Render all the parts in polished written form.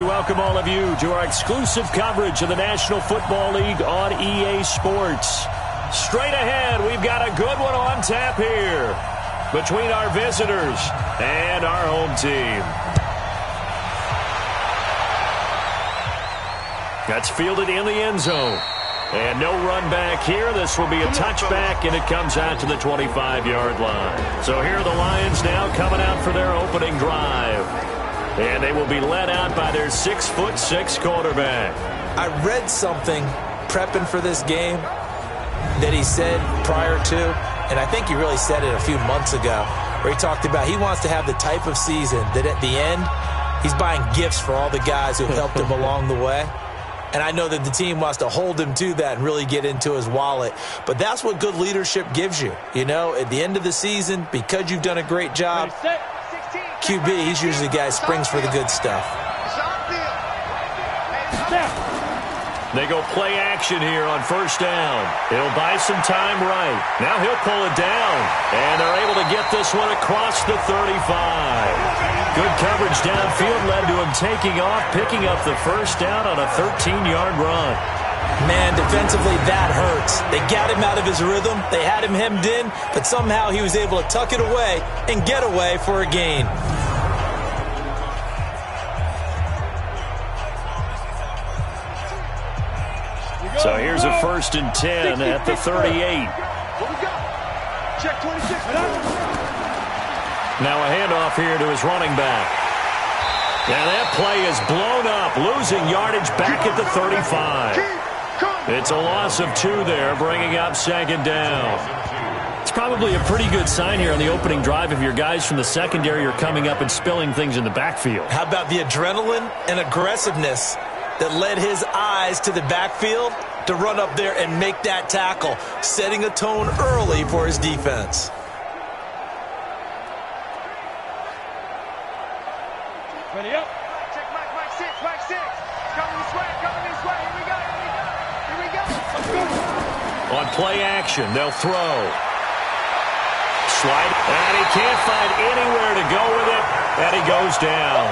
Welcome all of you to our exclusive coverage of the National Football League on EA Sports. Straight ahead, we've got a good one on tap here between our visitors and our home team. That's fielded in the end zone. And no run back here. This will be a touchback, and it comes out to the 25-yard line. So here are the Lions now coming out for their opening drive. And they will be led out by their 6'6" quarterback. I read something prepping for this game that he said prior to, and I think he really said it a few months ago, where he talked about he wants to have the type of season that at the end, he's buying gifts for all the guys who helped him along the way. And I know that the team wants to hold him to that and really get into his wallet. But that's what good leadership gives you. You know, at the end of the season, because you've done a great job, QB, he's usually the guy who springs for the good stuff. They go play action here on first down. He'll buy some time right. Now he'll pull it down. And they're able to get this one across the 35. Good coverage downfield led to him taking off, picking up the first down on a 13-yard run. Man, defensively, that hurts. They got him out of his rhythm. They had him hemmed in, but somehow he was able to tuck it away and get away for a gain. So here's a 1st and 10 at the 38. Check 26. Now a handoff here to his running back. And that play is blown up, losing yardage back at the 35. It's a loss of 2 there, bringing up 2nd down. It's probably a pretty good sign here on the opening drive if your guys from the secondary are coming up and spilling things in the backfield. How about the adrenaline and aggressiveness that led his eyes to the backfield to run up there and make that tackle, setting a tone early for his defense. Ready up. Check Mike 6. Coming this way. Here we go. On play action, they'll throw. Slide, and he can't find anywhere to go with it, and he goes down.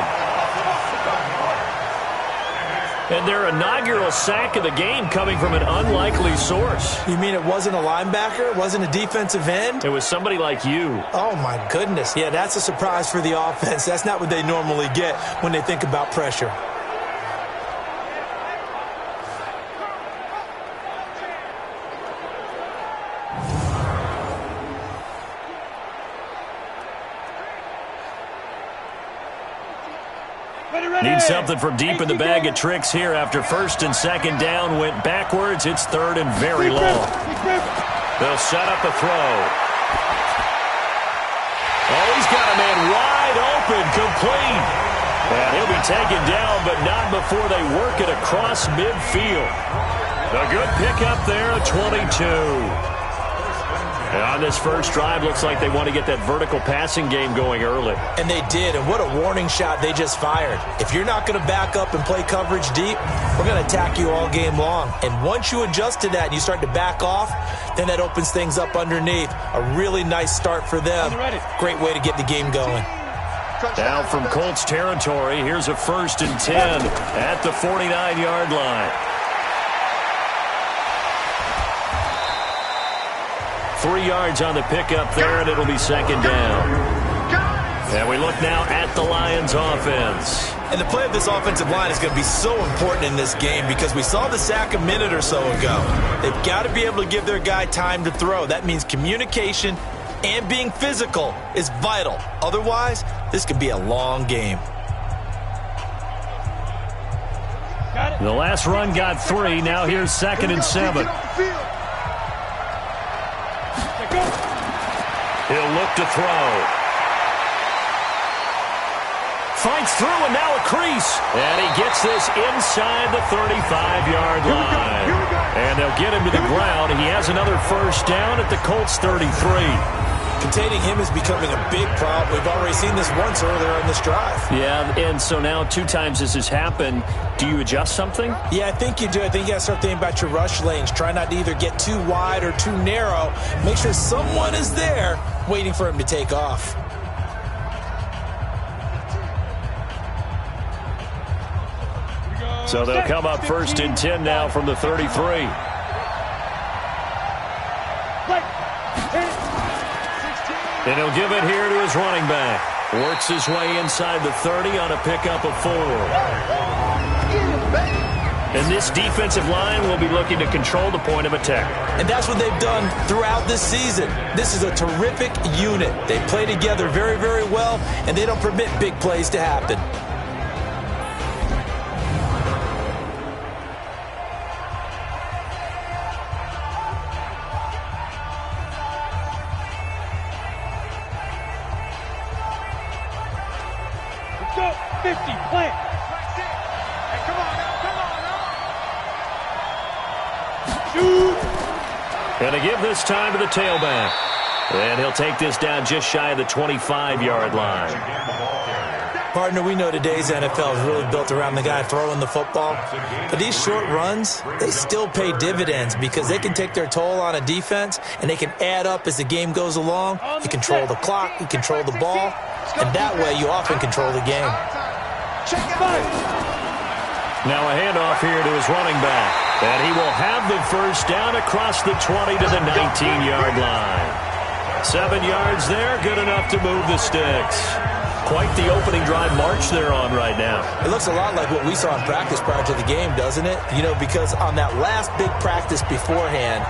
And their inaugural sack of the game coming from an unlikely source. You mean it wasn't a linebacker? It wasn't a defensive end? It was somebody like you. Oh, my goodness. Yeah, that's a surprise for the offense. That's not what they normally get when they think about pressure. Need something from deep in the bag of tricks here after 1st and 2nd down went backwards. It's 3rd and very long. They'll set up a throw. Oh, he's got a man wide open, complete. And he'll be taken down, but not before they work it across midfield. A good pickup there, a 22. And on this first drive, looks like they want to get that vertical passing game going early. And they did, and what a warning shot they just fired. If you're not going to back up and play coverage deep, we're going to attack you all game long. And once you adjust to that and you start to back off, then that opens things up underneath. A really nice start for them. Great way to get the game going. Now from Colts territory, here's a 1st and 10 at the 49-yard line. 3 yards on the pickup there, and it'll be 2nd down. And we look now at the Lions offense. And the play of this offensive line is going to be so important in this game because we saw the sack a minute or so ago. They've got to be able to give their guy time to throw. That means communication and being physical is vital. Otherwise, this could be a long game. The last run got 3. Now here's 2nd and 7. He'll look to throw. Fights through, and now a crease. And he gets this inside the 35-yard line. And they'll get him to the ground. He has another 1st down at the Colts 33. Containing him is becoming a big problem. We've already seen this once earlier in this drive. Yeah, and so now 2 times this has happened. Do you adjust something? Yeah, I think you do. I think you got to start thinking about your rush lanes. Try not to either get too wide or too narrow. Make sure someone is there waiting for him to take off. So they'll come up 1st and 10 now from the 33. And he'll give it here to his running back. Works his way inside the 30 on a pickup of 4. And this defensive line will be looking to control the point of attack. And that's what they've done throughout this season. This is a terrific unit. They play together very, very well, and they don't permit big plays to happen. Let's go. 50, plant. Hey, come on now, come on now. Shoot. Going to give this time to the tailback. And he'll take this down just shy of the 25-yard line. Partner, we know today's NFL is really built around the guy throwing the football. But these short runs, they still pay dividends because they can take their toll on a defense, and they can add up as the game goes along. You control the clock, you control the ball, and that way you often control the game. Now a handoff here to his running back. And he will have the first down across the 20 to the 19-yard line. 7 yards there, good enough to move the sticks. Quite the opening drive march they're on right now. It looks a lot like what we saw in practice prior to the game, doesn't it? You know, because on that last big practice beforehand,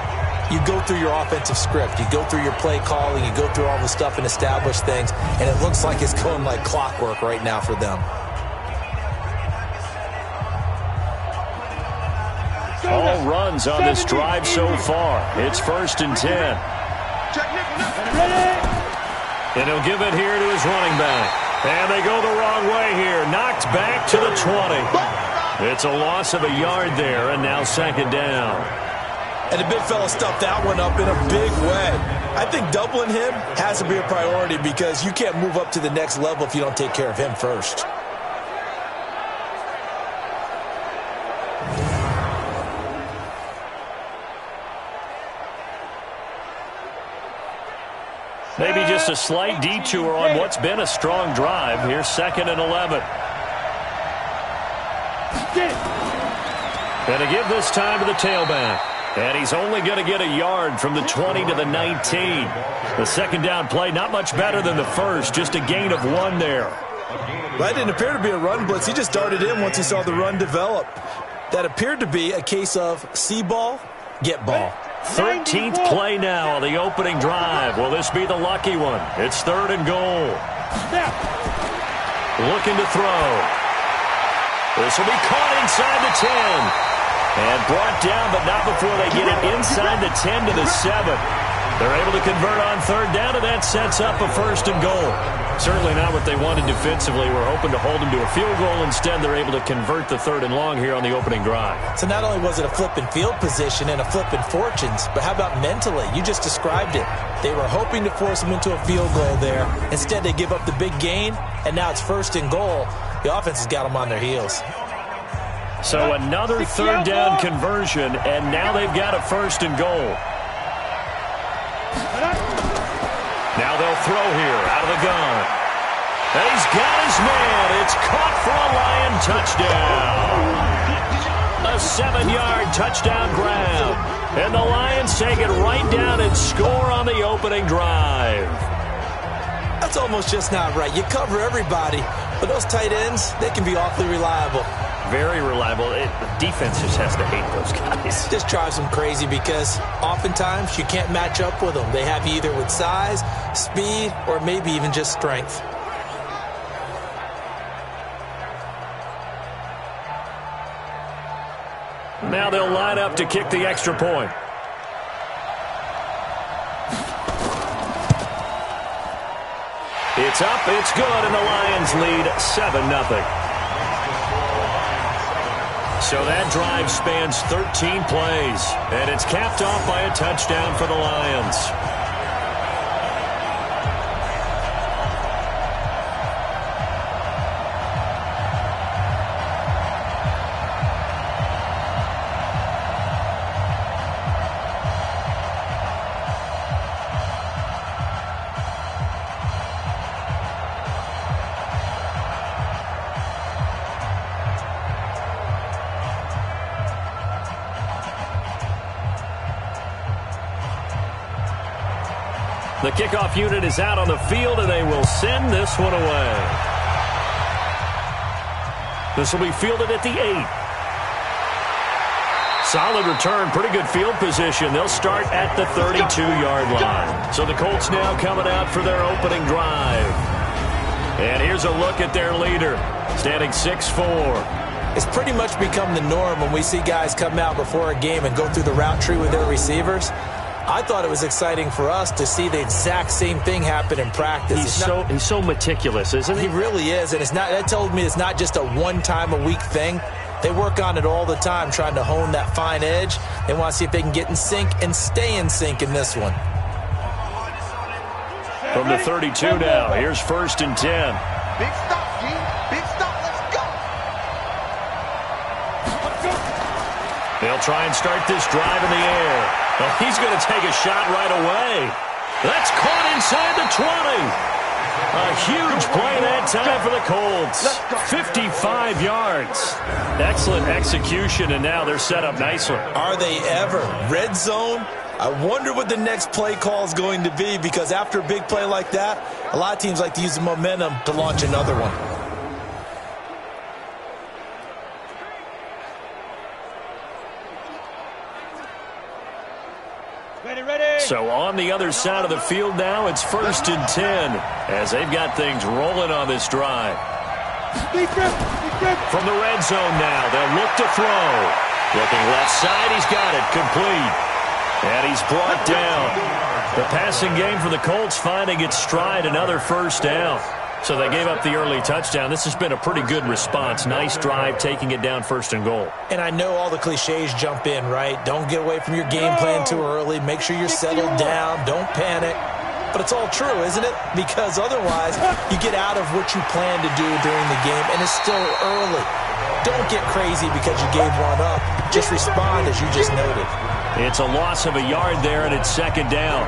you go through your offensive script. You go through your play calling. You go through all the stuff and establish things. And it looks like it's going like clockwork right now for them. All runs on this drive so far. It's 1st and 10. And he'll give it here to his running back. And they go the wrong way here. Knocked back to the 20. It's a loss of a yard there, and now 2nd down. And the big fella stuffed that one up in a big way. I think doubling him has to be a priority because you can't move up to the next level if you don't take care of him first. Maybe just a slight detour on what's been a strong drive. Here's 2nd and 11. And to give this time to the tailback. And he's only going to get a yard from the 20 to the 19. The 2nd down play, not much better than the first. Just a gain of 1 there. That didn't appear to be a run blitz. He just darted in once he saw the run develop. That appeared to be a case of see ball, get ball. 13th play now on the opening drive. Will this be the lucky one? It's 3rd and goal. Looking to throw. This will be caught inside the 10. And brought down, but not before they get it inside the 10 to the 7. They're able to convert on 3rd down, and that sets up a 1st and goal. Certainly not what they wanted defensively. We're hoping to hold them to a field goal. Instead, they're able to convert the 3rd and long here on the opening drive. So not only was it a flipping field position and a flipping fortunes, but how about mentally? You just described it. They were hoping to force them into a field goal there. Instead, they give up the big gain, and now it's 1st and goal. The offense has got them on their heels. So another 3rd down conversion, and now they've got a 1st and goal. Now they'll throw here out of the gun. And he's got his man. It's caught for a Lion touchdown. A 7-yard touchdown grab. And the Lions take it right down and score on the opening drive. That's almost just not right. You cover everybody, but those tight ends, they can be awfully reliable. Very reliable. The defense just has to hate those guys. Just drives them crazy because oftentimes you can't match up with them. They have you either with size, speed, or maybe even just strength. Now they'll line up to kick the extra point. It's up, it's good, and the Lions lead 7-0. So that drive spans 13 plays, and it's capped off by a touchdown for the Lions. The kickoff unit is out on the field, and they will send this one away. This will be fielded at the 8. Solid return, pretty good field position. They'll start at the 32-yard line. So the Colts now coming out for their opening drive. And here's a look at their leader, standing 6'4". It's pretty much become the norm when we see guys come out before a game and go through the route tree with their receivers. I thought it was exciting for us to see the exact same thing happen in practice. He's so meticulous, isn't he? He really is, and that tells me it's not just a one-time-a-week thing. They work on it all the time, trying to hone that fine edge. They want to see if they can get in sync and stay in sync in this one. From the 32 now, here's 1st and 10. Big stop, G. Big stop. Let's go. They'll try and start this drive in the air. Well, he's going to take a shot right away. That's caught inside the 20. A huge play that time for the Colts. 55 yards. Excellent execution, and now they're set up nicely. Are they ever? Red zone? I wonder what the next play call is going to be, because after a big play like that, a lot of teams like to use the momentum to launch another one. So on the other side of the field now, it's 1st and 10 as they've got things rolling on this drive. From the red zone now, they'll look to throw. Looking left side, he's got it, complete. And he's brought down. The passing game for the Colts finding its stride, another 1st down. So they gave up the early touchdown. This has been a pretty good response. Nice drive, taking it down 1st and goal. And I know all the cliches jump in, right? Don't get away from your game plan too early. Make sure you're settled down. Don't panic. But it's all true, isn't it? Because otherwise, you get out of what you plan to do during the game, and it's still early. Don't get crazy because you gave one up. Just respond as you just noted. It's a loss of a yard there, and it's 2nd down.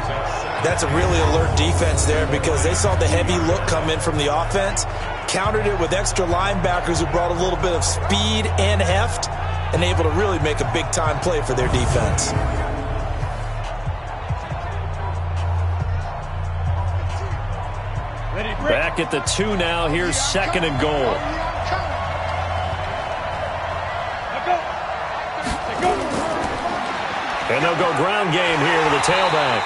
That's a really alert defense there, because they saw the heavy look come in from the offense, countered it with extra linebackers who brought a little bit of speed and heft, and able to really make a big-time play for their defense. Back at the 2 now. Here's 2nd and goal. And they'll go ground game here with the tailback.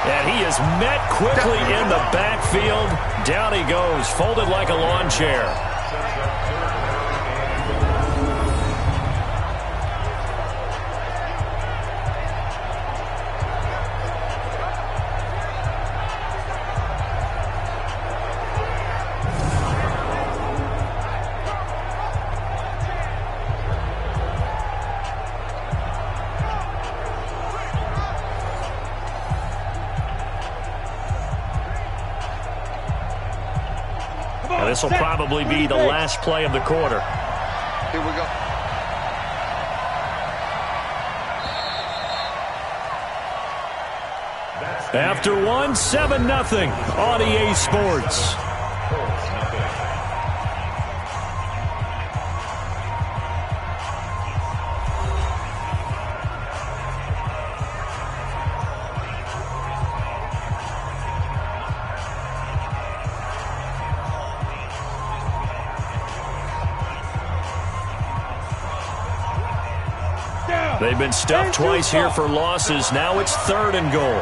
And he is met quickly in the backfield. Down he goes, folded like a lawn chair. This will probably be the last play of the quarter. Here we go. After 7-0 on EA Sports. They've been stuffed twice here for losses. Now it's 3rd and goal.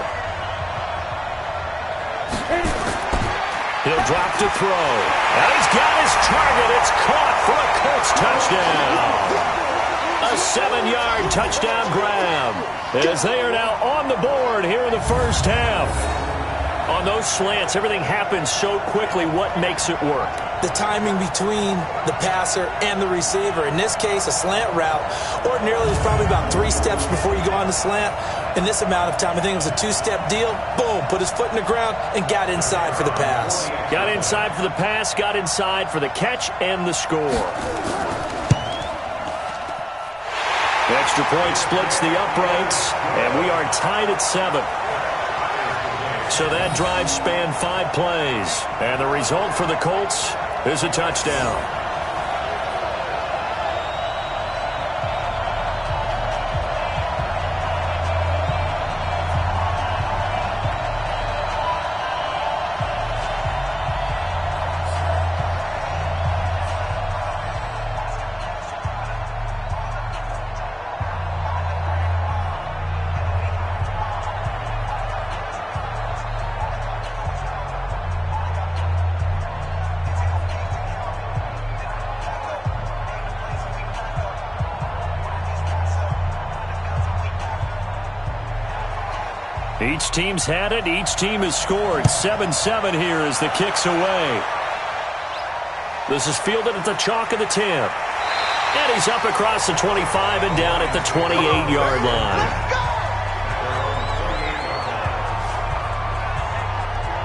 He'll drop to throw. And he's got his target. It's caught for a Colts touchdown. A 7-yard touchdown grab as they are now on the board here in the first half. On those slants, everything happens so quickly. What makes it work? The timing between the passer and the receiver. In this case, a slant route. Ordinarily, it's probably about 3 steps before you go on the slant. In this amount of time, I think it was a 2-step deal. Boom, put his foot in the ground and got inside for the pass. Got inside for the pass, got inside for the catch and the score. The extra point splits the uprights, and we are tied at 7. So that drive spanned 5 plays, and the result for the Colts is a touchdown. Each team's had it. Each team has scored. 7-7 here as the kick's away. This is fielded at the chalk of the 10. And he's up across the 25 and down at the 28-yard line.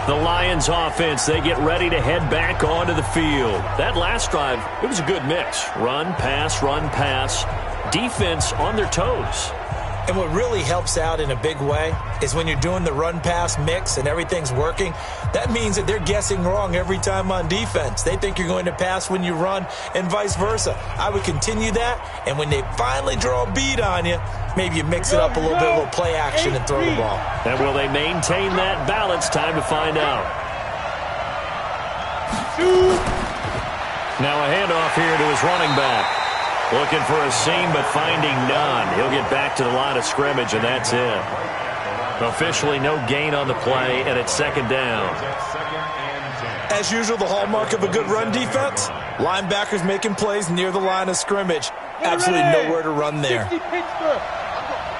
The Lions offense, they get ready to head back onto the field. That last drive, it was a good mix. Run, pass, defense on their toes. And what really helps out in a big way is when you're doing the run-pass mix and everything's working, that means that they're guessing wrong every time on defense. They think you're going to pass when you run and vice versa. I would continue that, and when they finally draw a beat on you, maybe you mix it up a little bit, a little play action, and throw the ball. And will they maintain that balance? Time to find out. Now a handoff here to his running back. Looking for a seam, but finding none. He'll get back to the line of scrimmage, and that's it. Officially no gain on the play, and it's second down. As usual, the hallmark of a good run defense, linebackers making plays near the line of scrimmage. Absolutely nowhere to run there. I'm going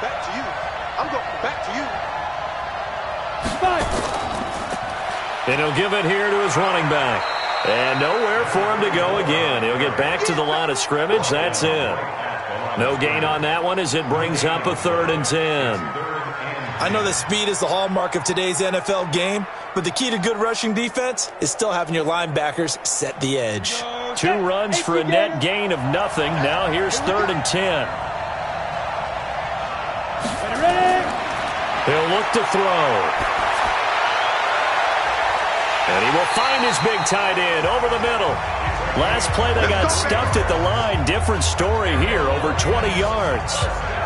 back to you. I'm going back to you. And he'll give it here to his running back. And nowhere for him to go again. He'll get back to the line of scrimmage. That's it. No gain on that one as it brings up a 3rd and 10. I know that speed is the hallmark of today's NFL game, but the key to good rushing defense is still having your linebackers set the edge. 2 runs for a net gain of nothing. Now here's 3rd and 10. He'll look to throw. And he will find his big tight end over the middle. Last play, they got stuffed at the line. Different story here, over 20 yards.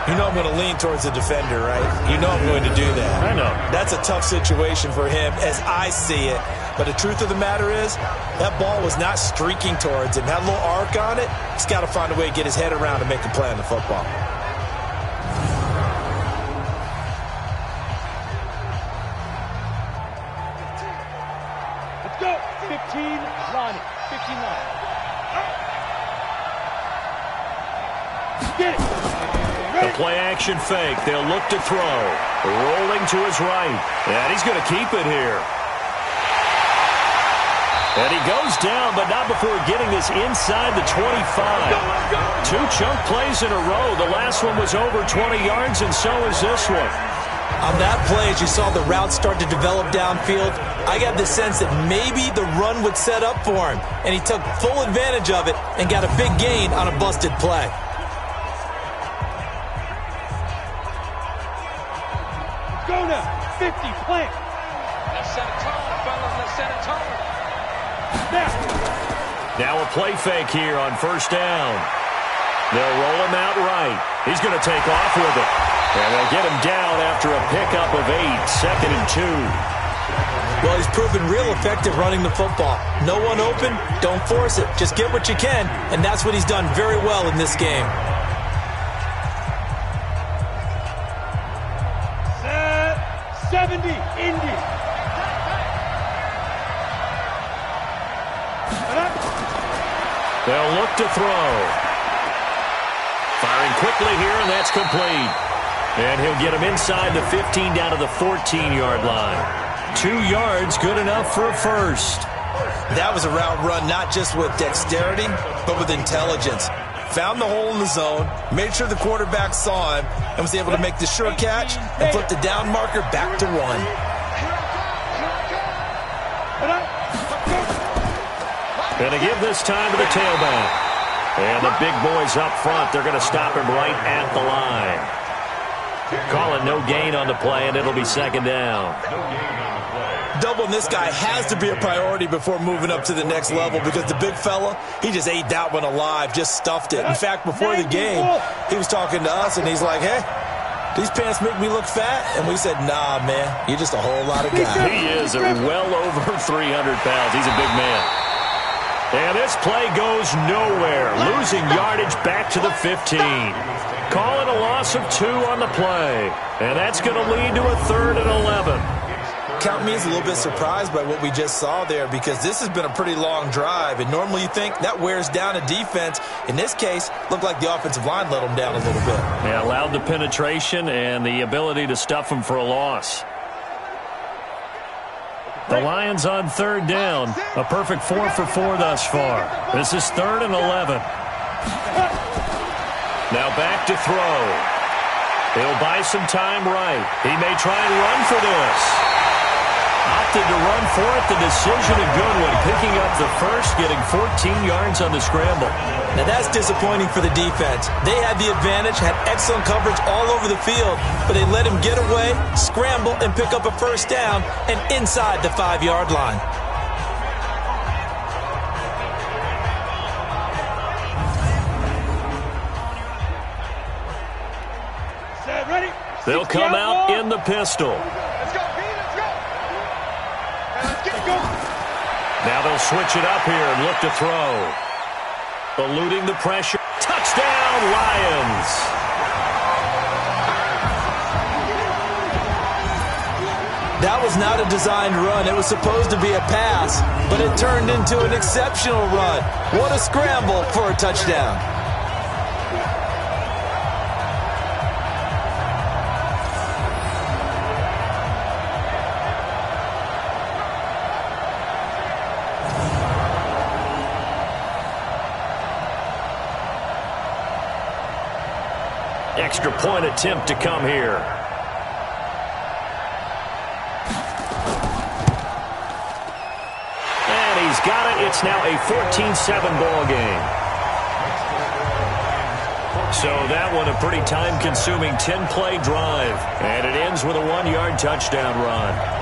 You know I'm going to lean towards the defender, right? You know I'm going to do that. I know. That's a tough situation for him as I see it. But the truth of the matter is, that ball was not streaking towards him. Had a little arc on it. He's got to find a way to get his head around and make a play on the football. Let's go. 15 line. 15 line. Get it. The play action fake. They'll look to throw. Rolling to his right. And he's going to keep it here. And he goes down, but not before getting this inside the 25. 2 chunk plays in a row. The last one was over 20 yards, and so is this one. On that play, as you saw the route start to develop downfield, I got the sense that maybe the run would set up for him, and he took full advantage of it and got a big gain on a busted play. Go now. 50. Plant. Let's set a tone, fellas. Let's set a tone. Now a play fake here on 1st down. They'll roll him out right. He's going to take off with it. And they'll get him down after a pickup of 8, 2nd and 2. Well, he's proven real effective running the football. No one open, don't force it. Just get what you can, and that's what he's done very well in this game. Set 70. Indy. They'll look to throw. Firing quickly here, and that's complete. And he'll get him inside the 15 down to the 14-yard line. 2 yards, good enough for a first. That was a route run not just with dexterity, but with intelligence. Found the hole in the zone, made sure the quarterback saw him, and was able to make the sure catch and flip the down marker back to 1. Going to give this time to the tailback. And the big boys up front, they're going to stop him right at the line. Call it no gain on the play, and it'll be 2nd down. Doubling this guy has to be a priority before moving up to the next level because the big fella, he just ate that one alive, just stuffed it. In fact, before the game, he was talking to us, and he's like, hey, these pants make me look fat. And we said, nah, man, you're just a whole lot of guy. He is well over 300 pounds. He's a big man. And this play goes nowhere. Losing yardage back to the 15. Call it a loss of 2 on the play. And that's going to lead to a 3rd and 11. Count me as a little bit surprised by what we just saw there because this has been a pretty long drive. And normally you think that wears down a defense. In this case, looked like the offensive line let them down a little bit. Yeah, allowed the penetration and the ability to stuff them for a loss. The Lions on third down. A perfect 4 for 4 thus far. This is 3rd and 11. Now back to throw. He'll buy some time right. He may try and run for this. Opted to run for it. The decision a good one. Picking up the first, getting 14 yards on the scramble. Now that's disappointing for the defense. They had the advantage, had excellent coverage all over the field, but they let him get away, scramble, and pick up a first down and inside the 5-yard line. They'll come out in the pistol. Let's go, B, let's go. And let's get going. Now they'll switch it up here and look to throw. Eluding the pressure. Touchdown, Lions. That was not a designed run. It was supposed to be a pass, but it turned into an exceptional run. What a scramble for a touchdown. Extra point attempt to come here. And he's got it. It's now a 14-7 ball game. So that one a pretty time-consuming 10-play drive. And it ends with a 1-yard touchdown run.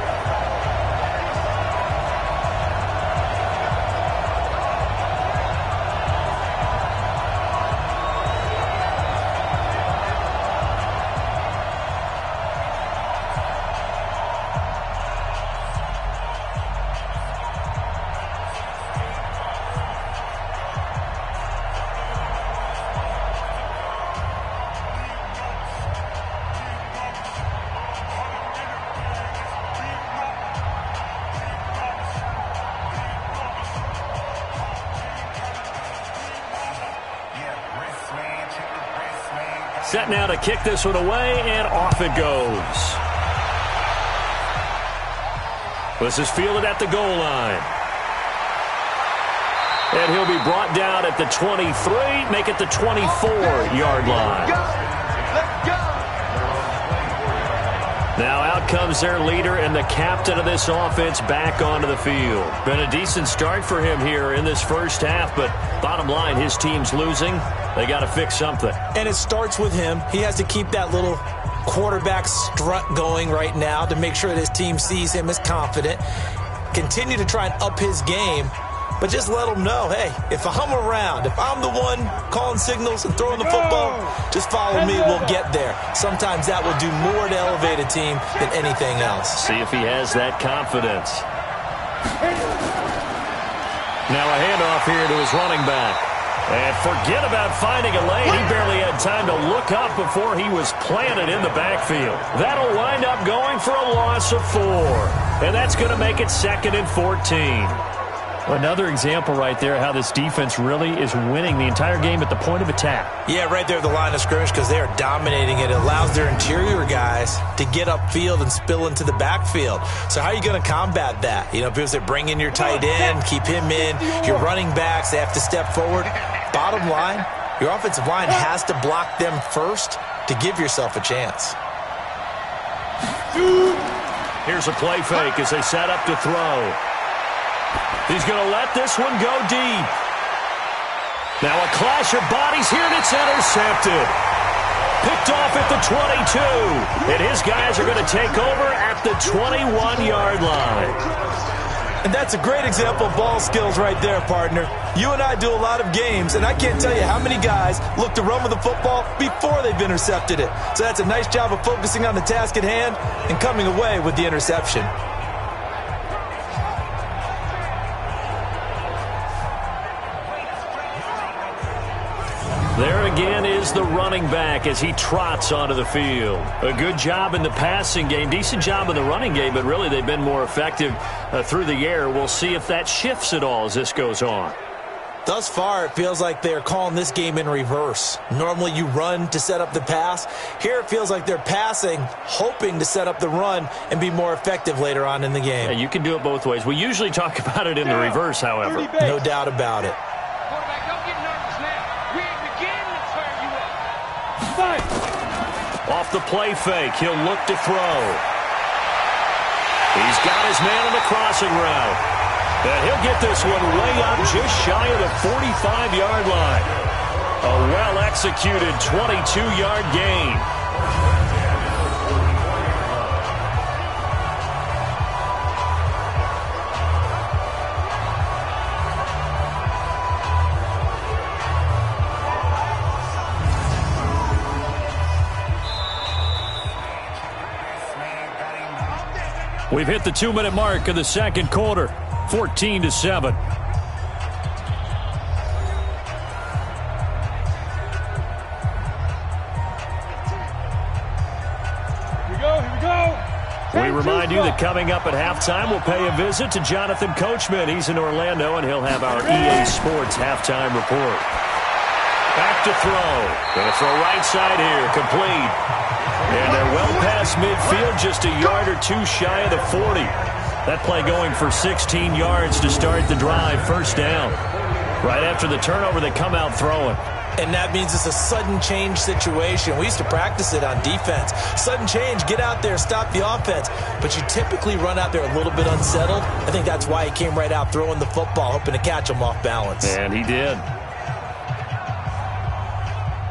Set now to kick this one away, and off it goes. This is fielded at the goal line. And he'll be brought down at the 23, make it the 24-yard line. Let's go. Now out comes their leader and the captain of this offense back onto the field. Been a decent start for him here in this first half, but bottom line, his team's losing. They got to fix something. And it starts with him. He has to keep that little quarterback strut going right now to make sure that his team sees him as confident. Continue to try and up his game, but just let him know, hey, if I'm around, if I'm the one calling signals and throwing the football, just follow me, we'll get there. Sometimes that will do more to elevate a team than anything else. See if he has that confidence. Now a handoff here to his running back. And forget about finding a lane. He barely had time to look up before he was planted in the backfield. That'll wind up going for a loss of 4. And that's going to make it 2nd and 14. Another example right there how this defense really is winning the entire game at the point of attack. Yeah, right there at the line of scrimmage because they are dominating it. It allows their interior guys to get upfield and spill into the backfield. So how are you going to combat that? You know, because they bring in your tight end, keep him in. Your running backs, they have to step forward. Bottom line, your offensive line has to block them first to give yourself a chance. Here's a play fake as they set up to throw. He's going to let this one go deep. Now a clash of bodies here, and it's intercepted. Picked off at the 22. And his guys are going to take over at the 21-yard line. And that's a great example of ball skills right there, partner. You and I do a lot of games, and I can't tell you how many guys look to run with the football before they've intercepted it. So that's a nice job of focusing on the task at hand and coming away with the interception. There again is the running back as he trots onto the field. A good job in the passing game, decent job in the running game, but really they've been more effective through the air. We'll see if that shifts at all as this goes on. Thus far, it feels like they're calling this game in reverse. Normally you run to set up the pass. Here it feels like they're passing, hoping to set up the run and be more effective later on in the game. Yeah, you can do it both ways. We usually talk about it in the reverse, however. No doubt about it. Quarterback, don't get nervous now. We ain't beginning to turn you up. Off the play fake, he'll look to throw. He's got his man on the crossing route. And he'll get this one way up just shy of the 45-yard line. A well-executed 22-yard gain. We've hit the 2-minute mark of the second quarter. 14-7. We remind you that coming up at halftime, we'll pay a visit to Jonathan Coachman. He's in Orlando, and he'll have our EA Sports halftime report. Back to throw. Going to throw right side here. Complete. And they're well past midfield, just a yard or two shy of the 40. That play going for 16 yards to start the drive. First down. Right after the turnover, they come out throwing. And that means it's a sudden change situation. We used to practice it on defense. Sudden change, get out there, stop the offense. But you typically run out there a little bit unsettled. I think that's why he came right out throwing the football, hoping to catch him off balance. And he did.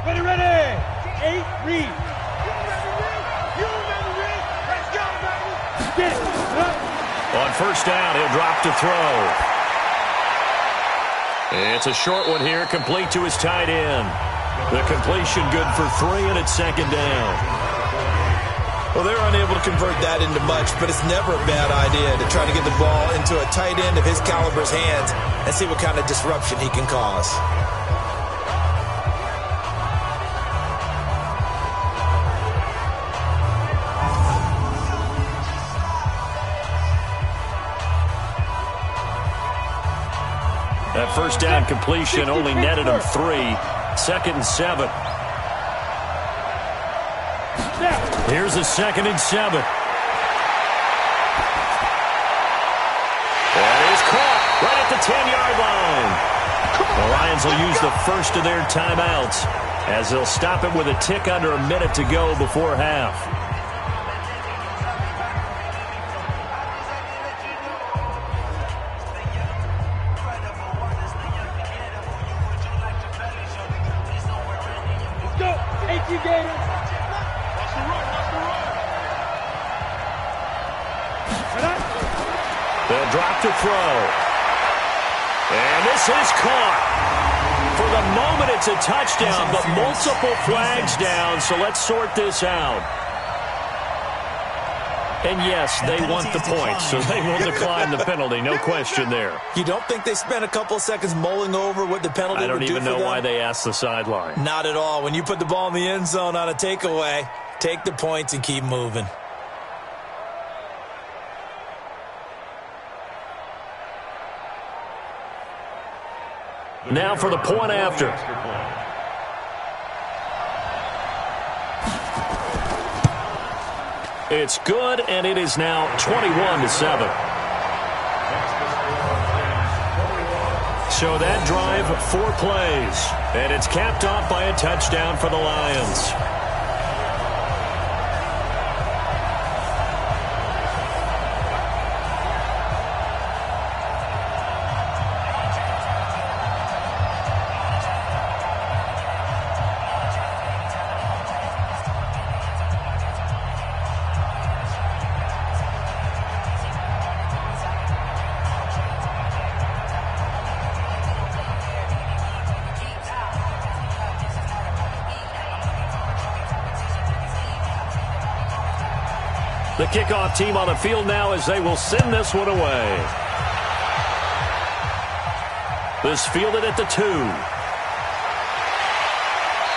Ready. 8, read. You ready, read. Let's go, baby. Get it. On first down, he'll drop to throw. It's a short one here, complete to his tight end. The completion good for 3, and it's second down. Well, they're unable to convert that into much, but it's never a bad idea to try to get the ball into a tight end of his caliber's hands and see what kind of disruption he can cause. That first down completion only netted him 3. Second and 7. Here's a 2nd and 7. That is caught right at the 10-yard line. The Lions will use the first of their timeouts as they'll stop it with a tick under a minute to go before half. They'll drop to throw. And this is caught. For the moment, it's a touchdown, but multiple flags down, so let's sort this out. And yes, they want the points, so they will decline the penalty, no question there. You don't think they spent a couple of seconds mulling over what the penalty would do for them? I don't even know why they asked the sideline. Not at all. When you put the ball in the end zone on a takeaway, take the points and keep moving. Now for the point after. It's good, and it is now 21-7. So that drive, 4 plays, and it's capped off by a touchdown for the Lions. The kickoff team on the field now as they will send this one away. This fielded at the 2.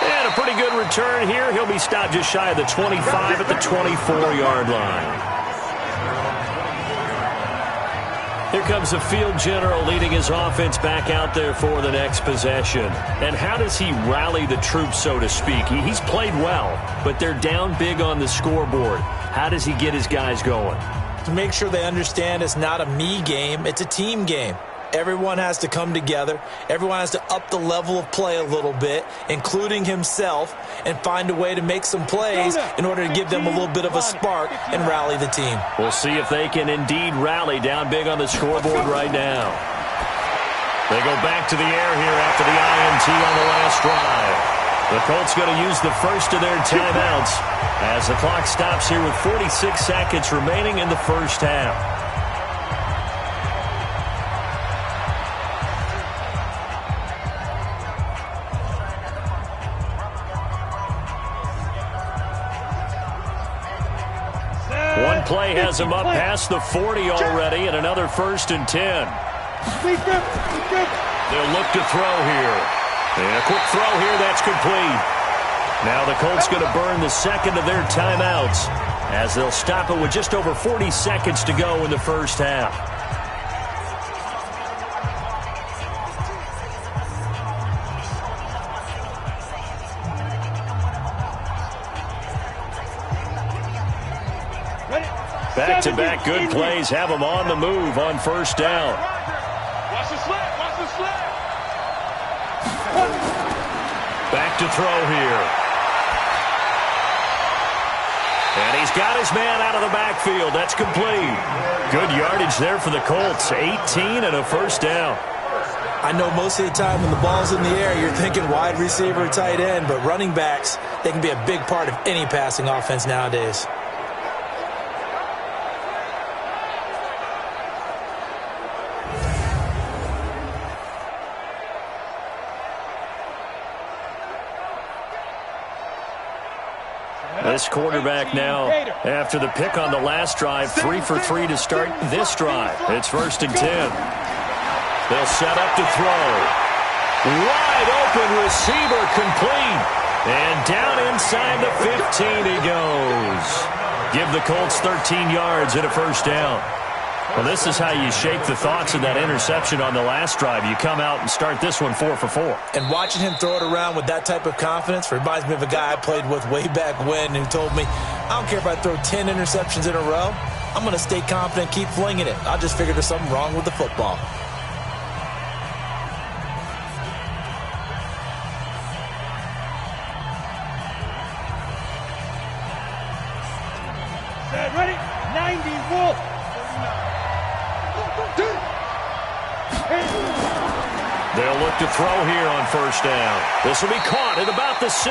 And a pretty good return here. He'll be stopped just shy of the 25 at the 24-yard line. Here comes the field general leading his offense back out there for the next possession. And how does he rally the troops, so to speak? He's played well, but they're down big on the scoreboard. How does he get his guys going? To make sure they understand it's not a me game, it's a team game. Everyone has to come together. Everyone has to up the level of play a little bit, including himself, and find a way to make some plays in order to give them a little bit of a spark and rally the team. We'll see if they can indeed rally down big on the scoreboard right now. They go back to the air here after the INT on the last drive. The Colts going to use the first of their timeouts as the clock stops here with 46 seconds remaining in the first half. One play has him up past the 40 already, and another 1st and 10. They'll look to throw here. And a quick throw here, that's complete. Now the Colts going to burn the second of their timeouts as they'll stop it with just over 40 seconds to go in the first half. Back-to-back good plays have them on the move on first down. Watch the slip, watch the slip. Back to throw here. And he's got his man out of the backfield. That's complete. Good yardage there for the Colts. 18 and a first down. I know most of the time when the ball's in the air, you're thinking wide receiver, tight end, but running backs, they can be a big part of any passing offense nowadays. This quarterback now, after the pick on the last drive, 3 for 3 to start this drive. It's 1st and 10. They'll set up to throw. Wide open receiver complete. And down inside the 15 he goes. Give the Colts 13 yards and a first down. Well, this is how you shake the thoughts of that interception on the last drive. You come out and start this one 4 for 4. And watching him throw it around with that type of confidence reminds me of a guy I played with way back when who told me, I don't care if I throw 10 interceptions in a row. I'm going to stay confident, keep flinging it. I just figured there's something wrong with the football. Ready? 90 Wolf. They'll look to throw here on first down. This will be caught at about the 6.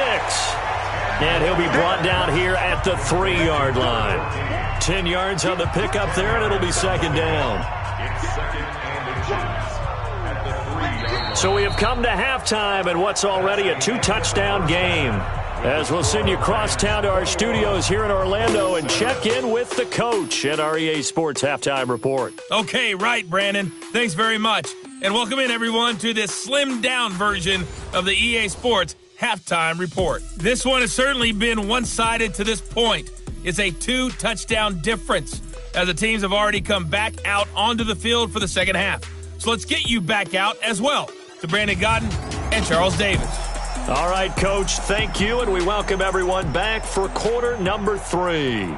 And he'll be brought down here at the 3-yard line. 10 yards on the pickup there, and it'll be 2nd down. So we have come to halftime in what's already a 2-touchdown game. As we'll send you across town to our studios here in Orlando and check in with the coach at our EA Sports Halftime Report. Okay, right, Brandon. Thanks very much. And welcome in, everyone, to this slimmed-down version of the EA Sports Halftime Report. This one has certainly been one-sided to this point. It's a 2-touchdown difference as the teams have already come back out onto the field for the second half. So let's get you back out as well to Brandon Godden and Charles Davis. All right, Coach, thank you, and we welcome everyone back for quarter number 3.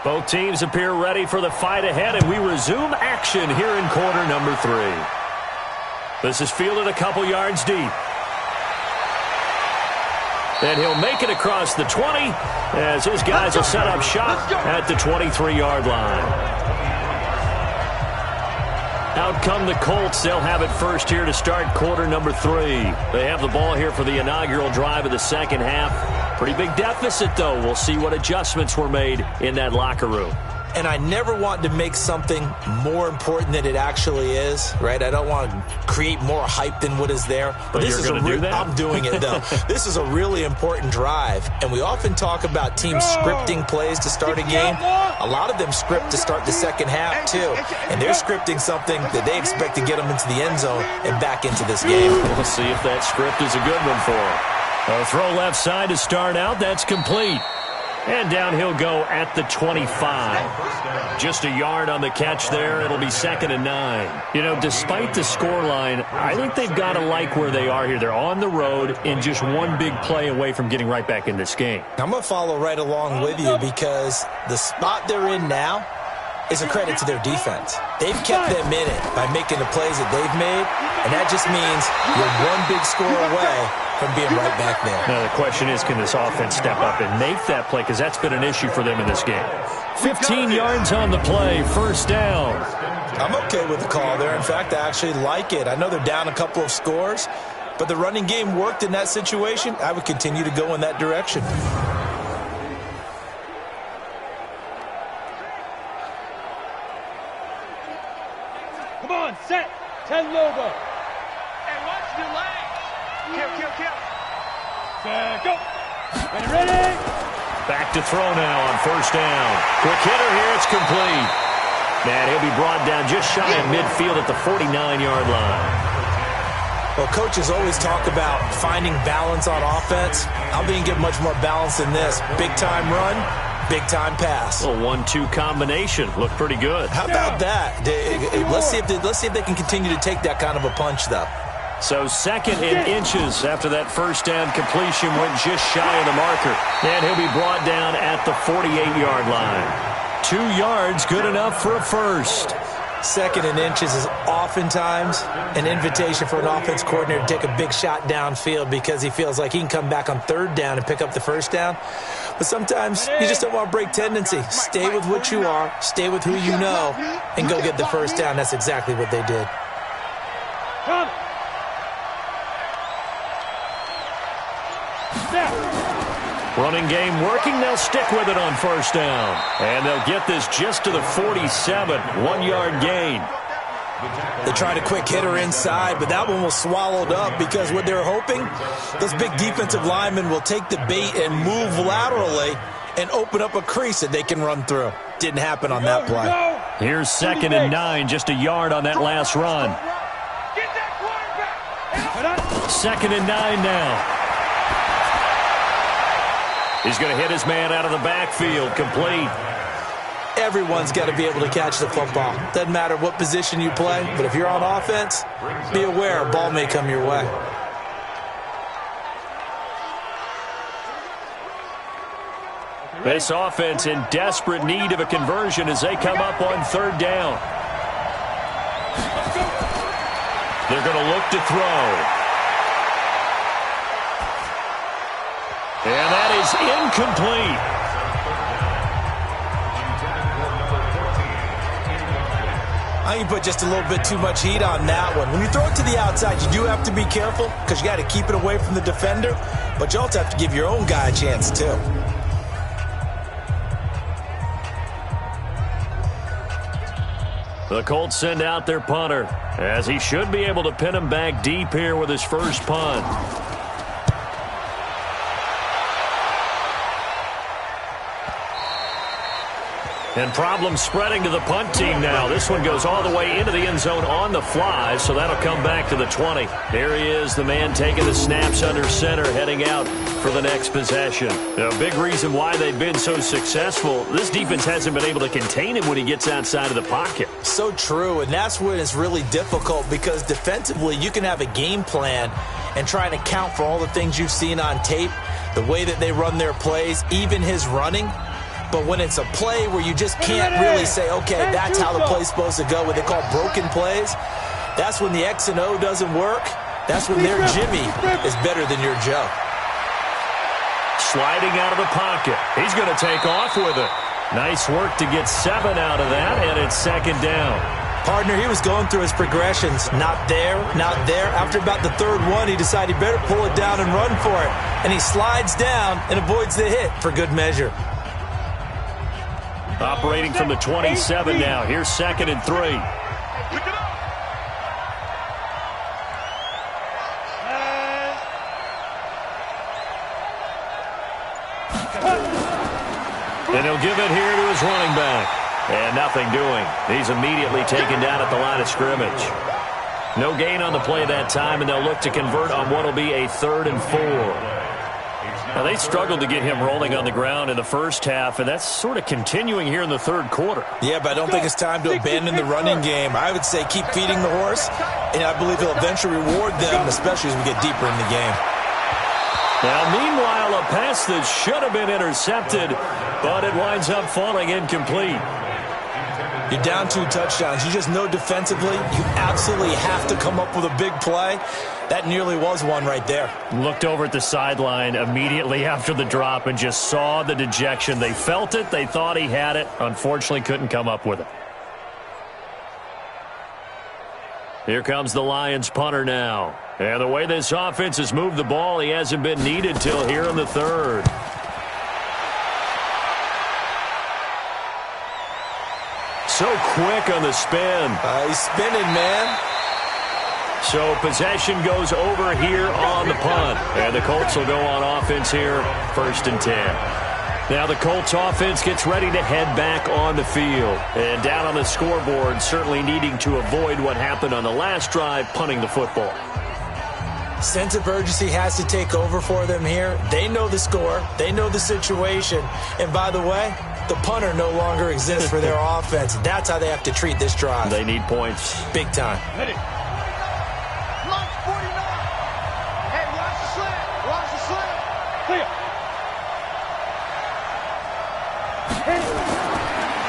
Both teams appear ready for the fight ahead, and we resume action here in quarter number 3. This is fielded a couple yards deep. And he'll make it across the 20 as his guys will set up shop at the 23-yard line. Out come the Colts. They'll have it first here to start quarter number 3. They have the ball here for the inaugural drive of the second half. Pretty big deficit, though. We'll see what adjustments were made in that locker room. And I never want to make something more important than it actually is, right? I don't want to create more hype than what is there. But this you're going to do that? I'm doing it, though. This is a really important drive. And we often talk about teams scripting plays to start a game. A lot of them script to start the second half, too. And they're scripting something that they expect to get them into the end zone and back into this game. We'll see if that script is a good one for them. A throw left side to start out. That's complete. And down he'll go at the 25. Just a yard on the catch there. It'll be 2nd and 9. You know, despite the scoreline, I think they've got to like where they are here. They're on the road and just one big play away from getting right back in this game. I'm going to follow right along with you because the spot they're in now is a credit to their defense. They've kept them in it by making the plays that they've made, and that just means you're one big score away from being right back there. Now, the question is, can this offense step up and make that play? Because that's been an issue for them in this game. 15 yards on the play, 1st down. I'm okay with the call there. In fact, I actually like it. I know they're down a couple of scores, but the running game worked in that situation. I would continue to go in that direction. Come on, set. 10 Lobo. Hey, watch the leg. Kill. Go. Ready. Back to throw now on 1st down. Quick hitter here. It's complete. Man, he'll be brought down just shy of midfield at the 49-yard line. Well, coaches always talk about finding balance on offense. I think you get much more balance than this. Big-time run, big-time pass. A 1-2 combination. Looked pretty good. How about that? Let's see if they can continue to take that kind of a punch, though. So 2nd and inches after that 1st down completion went just shy of the marker. And he'll be brought down at the 48-yard line. 2 yards, good enough for a first. 2nd and inches is oftentimes an invitation for an offense coordinator to take a big shot downfield because he feels like he can come back on 3rd down and pick up the 1st down. But sometimes you just don't want to break tendency. Stay with what you are, stay with who you know, and go get the 1st down. That's exactly what they did. Come. Running game working. They'll stick with it on 1st down. And they'll get this just to the 47. 1-yard gain. They tried a quick hitter inside, but that one was swallowed up because what they're hoping, those big defensive linemen will take the bait and move laterally and open up a crease that they can run through. Didn't happen on that play. Here's 2nd and 9, just a yard on that last run. 2nd and 9 now. He's going to hit his man out of the backfield, complete. Everyone's got to be able to catch the football. Doesn't matter what position you play, but if you're on offense, be aware a ball may come your way. This offense in desperate need of a conversion as they come up on 3rd down. They're going to look to throw. And that is incomplete. I think you put just a little bit too much heat on that one. When you throw it to the outside, you do have to be careful because you got to keep it away from the defender, but you also have to give your own guy a chance too. The Colts send out their punter as he should be able to pin him back deep here with his first punt. And problems spreading to the punt team now. This one goes all the way into the end zone on the fly, so that'll come back to the 20. There he is, the man taking the snaps under center, heading out for the next possession. A big reason why they've been so successful, this defense hasn't been able to contain him when he gets outside of the pocket. So true, and that's when it's really difficult because defensively you can have a game plan and try to account for all the things you've seen on tape, the way that they run their plays, even his running. But when it's a play where you just can't really say, okay, that's how the play's supposed to go, what they call broken plays, that's when the X and O doesn't work. That's when their Jimmy is better than your Joe. Sliding out of the pocket. He's going to take off with it. Nice work to get 7 out of that, and it's 2nd down. Partner, he was going through his progressions. Not there, not there. After about the third one, he decided he better pull it down and run for it. And he slides down and avoids the hit for good measure. Operating from the 27 now. Here's 2nd and 3. And he'll give it here to his running back. And nothing doing. He's immediately taken down at the line of scrimmage. No gain on the play that time, and they'll look to convert on what will be a 3rd and 4. Now, they struggled to get him rolling on the ground in the first half, and that's sort of continuing here in the third quarter. Yeah, but I don't think it's time to abandon the running game. I would say keep feeding the horse, and I believe he'll eventually reward them, especially as we get deeper in the game. Now, meanwhile, a pass that should have been intercepted, but it winds up falling incomplete. You're down 2 touchdowns. You just know defensively you absolutely have to come up with a big play. That nearly was one right there. Looked over at the sideline immediately after the drop and just saw the dejection. They felt it. They thought he had it. Unfortunately, couldn't come up with it. Here comes the Lions punter now. And the way this offense has moved the ball, he hasn't been needed till here in the 3rd. So quick on the spin. He's spinning, man. So possession goes over here on the punt. And the Colts will go on offense here, 1st and 10. Now the Colts offense gets ready to head back on the field. And down on the scoreboard, certainly needing to avoid what happened on the last drive, punting the football. Sense of urgency has to take over for them here. They know the score. They know the situation. And by the way, the punter no longer exists for their offense. That's how they have to treat this drive. They need points. Big time. Ready. Launch 49. Hey, watch the slant. Watch the slant. Clear.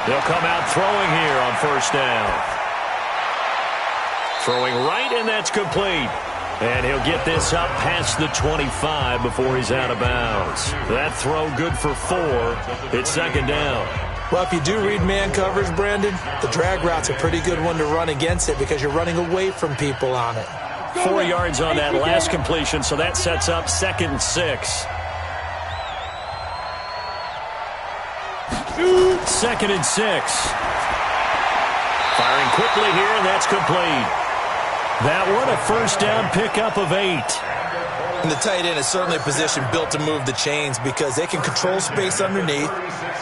They'll come out throwing here on 1st down. Throwing right, and that's complete. And he'll get this up past the 25 before he's out of bounds. That throw good for 4. It's 2nd down. Well, if you do read man coverage, Brandon, the drag route's a pretty good one to run against it because you're running away from people on it. 4 yards on that last completion, so that sets up 2nd and 6. 2nd and 6. Firing quickly here, and that's complete. That one a 1st down pickup of 8. And the tight end is certainly a position built to move the chains because they can control space underneath.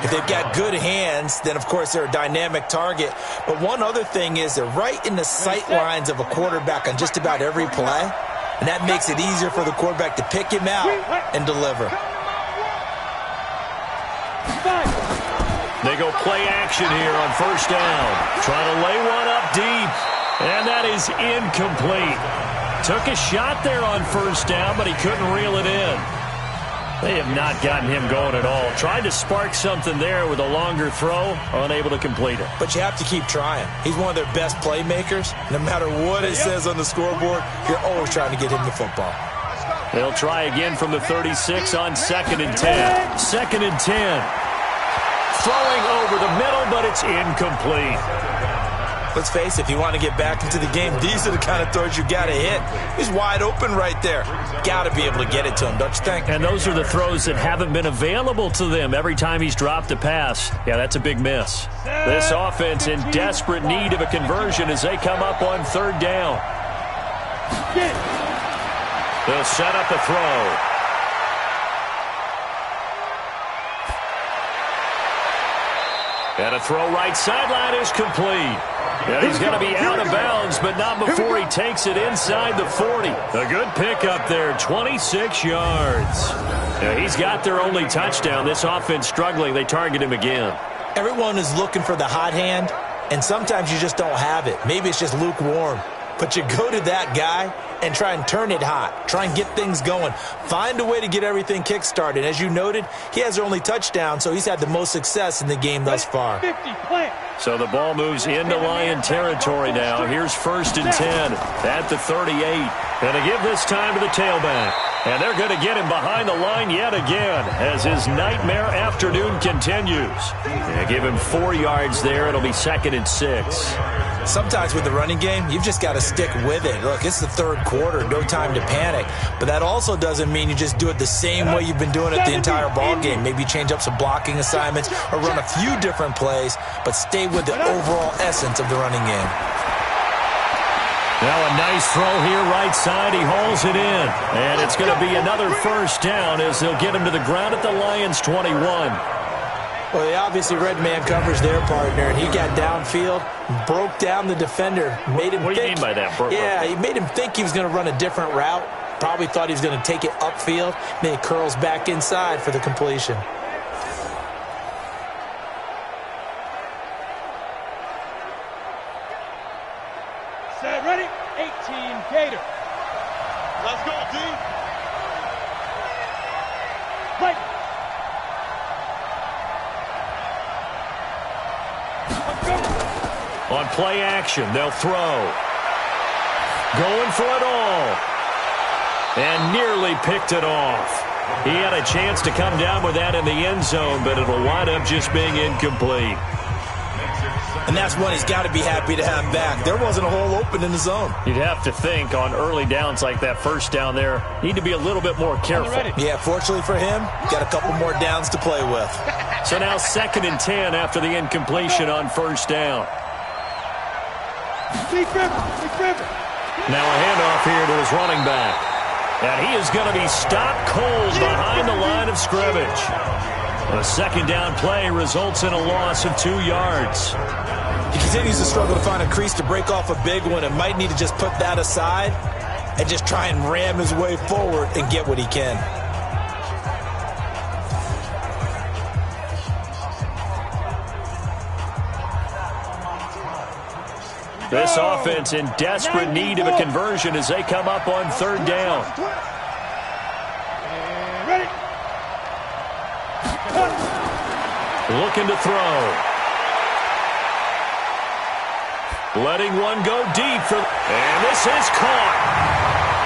If they've got good hands, then, of course, they're a dynamic target. But one other thing is they're right in the sight lines of a quarterback on just about every play. And that makes it easier for the quarterback to pick him out and deliver. They go play action here on 1st down. Trying to lay one up deep. And that is incomplete. Took a shot there on 1st down, but he couldn't reel it in. They have not gotten him going at all. Tried to spark something there with a longer throw, unable to complete it. But you have to keep trying. He's one of their best playmakers. No matter what it says on the scoreboard, you're always trying to get him the football. They'll try again from the 36 on 2nd and 10. 2nd and 10. Throwing over the middle, but it's incomplete. Let's face it, if you want to get back into the game, these are the kind of throws you got to hit. He's wide open right there. Got to be able to get it to him, don't you think? And those are the throws that haven't been available to them every time he's dropped a pass. Yeah, that's a big miss. This offense in desperate need of a conversion as they come up on 3rd down. They'll set up the throw. And a throw right sideline is complete. Yeah, he's going to be out of bounds, but not before he takes it inside the 40. A good pickup there, 26 yards. Yeah, he's got their only touchdown. This offense struggling. They target him again. Everyone is looking for the hot hand, and sometimes you just don't have it. Maybe it's just lukewarm. But you go to that guy and try and turn it hot. Try and get things going. Find a way to get everything kick-started. As you noted, he has their only touchdown, so he's had the most success in the game thus far. So the ball moves into Lion territory now. Here's 1st and 10 at the 38. And to give this time to the tailback. And they're going to get him behind the line yet again as his nightmare afternoon continues. They give him 4 yards there. It'll be 2nd and 6. Sometimes with the running game, you've just got to stick with it. Look, it's the 3rd quarter, no time to panic. But that also doesn't mean you just do it the same way you've been doing it the entire ball game. Maybe change up some blocking assignments or run a few different plays, but stay with the overall essence of the running game. Now a nice throw here right side. He hauls it in. And it's going to be another first down as they'll get him to the ground at the Lions' 21. Well, they obviously read man coverage their partner, and he got downfield, broke down the defender, made him What do you mean by that? Yeah, he made him think he was going to run a different route. Probably thought he was going to take it upfield. Then he curls back inside for the completion. Set, ready? 18, Gator. Let's go, D. Right. On play action, they'll throw. Going for it all. And nearly picked it off. He had a chance to come down with that in the end zone, but it'll wind up just being incomplete. And that's one he's got to be happy to have back. There wasn't a hole open in the zone. You'd have to think on early downs like that first down there, need to be a little bit more careful. Yeah, fortunately for him, got a couple more downs to play with. So now 2nd and 10 after the incompletion on first down. Now a handoff here to his running back. And he is going to be stopped cold behind the line of scrimmage. A 2nd down play results in a loss of 2 yards. He continues to struggle to find a crease to break off a big one and might need to just put that aside and just try and ram his way forward and get what he can. This offense in desperate need of a conversion as they come up on 3rd down. Ready? Looking to throw. Letting one go deep. And this is caught.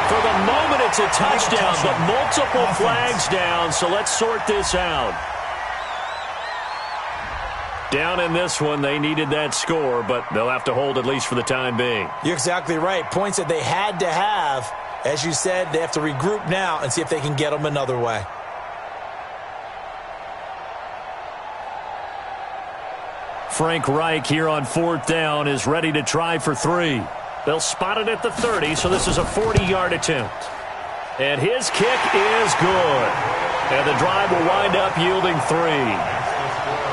For the moment, it's a touchdown, but multiple flags down, so let's sort this out. Down in this one, they needed that score, but they'll have to hold at least for the time being. You're exactly right. Points that they had to have. As you said, they have to regroup now and see if they can get them another way. Frank Reich here on 4th down is ready to try for 3. They'll spot it at the 30, so this is a 40-yard attempt. And his kick is good. And the drive will wind up yielding 3.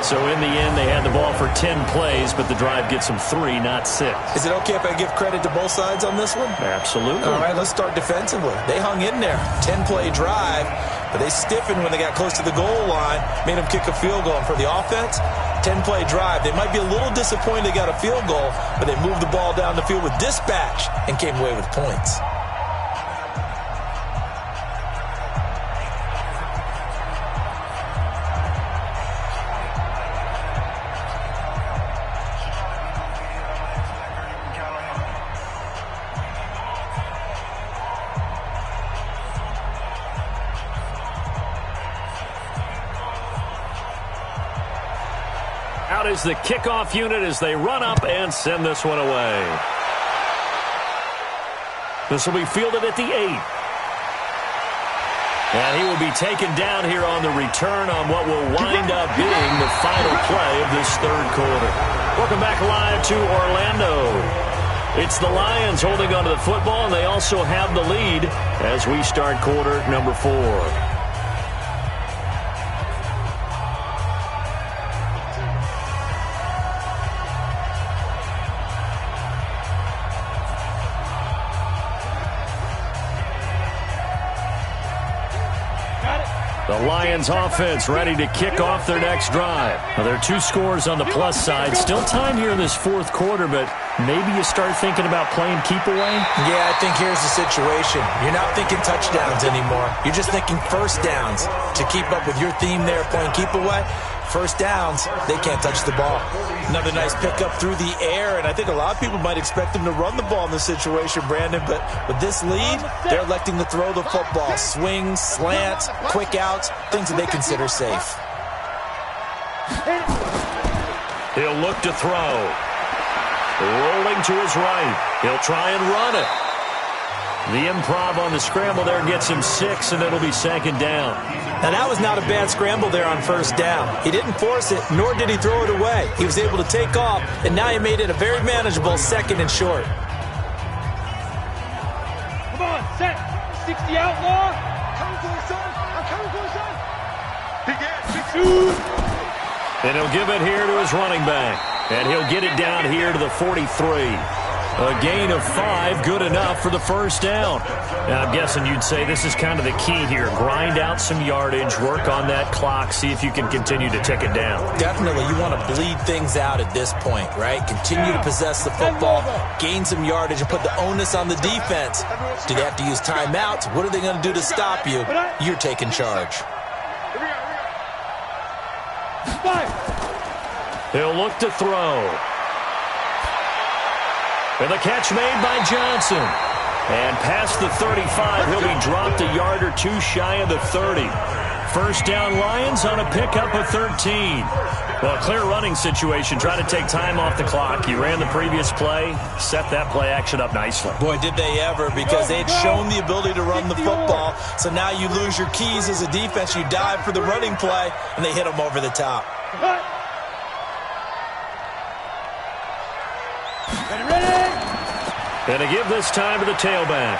So in the end, they had the ball for 10 plays, but the drive gets them 3, not 6. Is it okay if I give credit to both sides on this one? Absolutely. All right, let's start defensively. They hung in there. 10-play drive, but they stiffened when they got close to the goal line, made them kick a field goal. And for the offense, 10-play drive. They might be a little disappointed they got a field goal, but they moved the ball down the field with dispatch and came away with points. Out is the kickoff unit as they run up and send this one away. This will be fielded at the 8. And he will be taken down here on the return on what will wind up being the final play of this 3rd quarter. Welcome back live to Orlando. It's the Lions holding onto the football, and they also have the lead as we start quarter number 4. The Lions offense ready to kick off their next drive. Now, there are 2 scores on the plus side. Still time here in this 4th quarter, but maybe you start thinking about playing keep away? Yeah, I think here's the situation. You're not thinking touchdowns anymore. You're just thinking first downs to keep up with your theme there, playing keep away. first downs, they can't touch the ball. Another nice pickup through the air, and I think a lot of people might expect them to run the ball in this situation, Brandon, but with this lead, they're electing to throw the football. Swings, slants, quick outs, things that they consider safe. He'll look to throw. Rolling to his right. He'll try and run it. The improv on the scramble there gets him 6, and it'll be 2nd down. Now, that was not a bad scramble there on 1st down. He didn't force it, nor did he throw it away. He was able to take off, and now he made it a very manageable 2nd and short. Come on, set. 60 outlaw. Coming for the son. I'm coming for the son. Big ass, big shoot. And he'll give it here to his running back. And he'll get it down here to the 43. A gain of 5, good enough for the 1st down. Now, I'm guessing you'd say this is kind of the key here. Grind out some yardage, work on that clock, see if you can continue to tick it down. Definitely, you want to bleed things out at this point, right? Continue to possess the football, gain some yardage, and put the onus on the defense. Do they have to use timeouts? What are they going to do to stop you? You're taking charge. He'll look to throw. And the catch made by Johnson. And past the 35, he'll be dropped a yard or 2 shy of the 30. 1st down Lions on a pickup of 13. Well, a clear running situation. Try to take time off the clock. You ran the previous play, set that play action up nicely. Boy, did they ever, because they had shown the ability to run the football. So now you lose your keys as a defense. You dive for the running play, and they hit them over the top. And to give this time to the tailback.